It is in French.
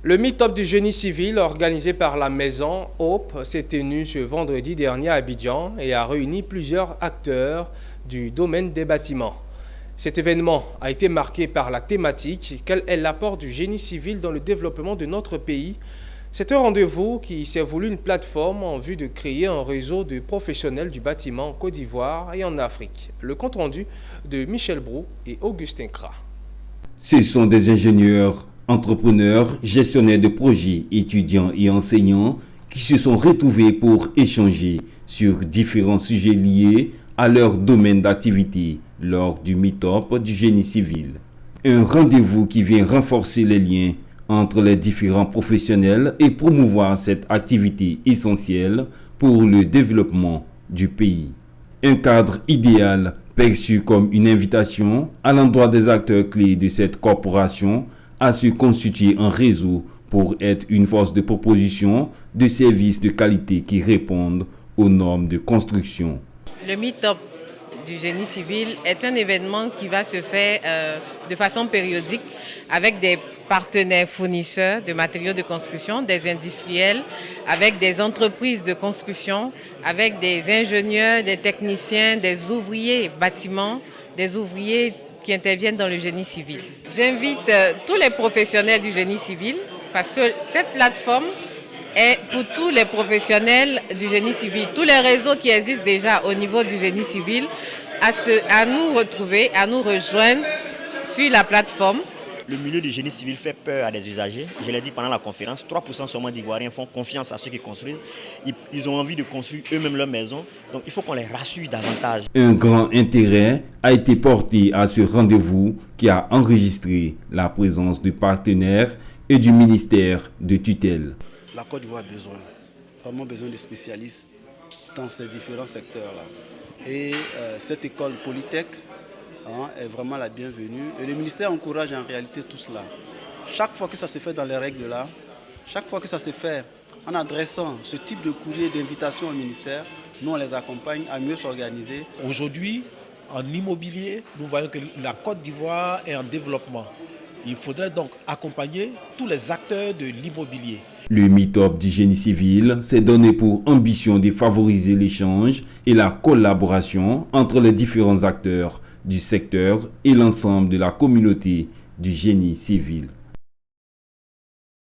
Le meet-up du génie civil organisé par la maison Hope s'est tenu ce vendredi dernier à Abidjan et a réuni plusieurs acteurs du domaine des bâtiments. Cet événement a été marqué par la thématique « Quel est l'apport du génie civil dans le développement de notre pays ?» C'est un rendez-vous qui s'est voulu une plateforme en vue de créer un réseau de professionnels du bâtiment en Côte d'Ivoire et en Afrique. Le compte-rendu de Michel Brou et Augustin Kra. Ce sont des ingénieurs, entrepreneurs, gestionnaires de projets, étudiants et enseignants qui se sont retrouvés pour échanger sur différents sujets liés à leur domaine d'activité lors du meet-up du génie civil. Un rendez-vous qui vient renforcer les liens entre les différents professionnels et promouvoir cette activité essentielle pour le développement du pays. Un cadre idéal perçu comme une invitation à l'endroit des acteurs clés de cette corporation à se constituer un réseau pour être une force de proposition de services de qualité qui répondent aux normes de construction. Le meet-up du génie civil est un événement qui va se faire de façon périodique avec des partenaires fournisseurs de matériaux de construction, des industriels, avec des entreprises de construction, avec des ingénieurs, des techniciens, des ouvriers bâtiments, des ouvriers qui interviennent dans le génie civil. J'invite tous les professionnels du génie civil parce que cette plateforme est pour tous les professionnels du génie civil, tous les réseaux qui existent déjà au niveau du génie civil, à nous retrouver, à nous rejoindre sur la plateforme. Le milieu du génie civil fait peur à des usagers. Je l'ai dit pendant la conférence, 3% seulement d'Ivoiriens font confiance à ceux qui construisent. Ils ont envie de construire eux-mêmes leur maison. Donc il faut qu'on les rassure davantage. Un grand intérêt a été porté à ce rendez-vous qui a enregistré la présence de partenaires et du ministère de tutelle. La Côte d'Ivoire a besoin, vraiment besoin de spécialistes dans ces différents secteurs-là. Et cette école Polytech est vraiment la bienvenue. Et le ministère encourage en réalité tout cela. Chaque fois que ça se fait dans les règles là, chaque fois que ça se fait en adressant ce type de courrier d'invitation au ministère, nous on les accompagne à mieux s'organiser. Aujourd'hui, en immobilier, nous voyons que la Côte d'Ivoire est en développement. Il faudrait donc accompagner tous les acteurs de l'immobilier. Le meet-up du génie civil s'est donné pour ambition de favoriser l'échange et la collaboration entre les différents acteurs du secteur et l'ensemble de la communauté du génie civil.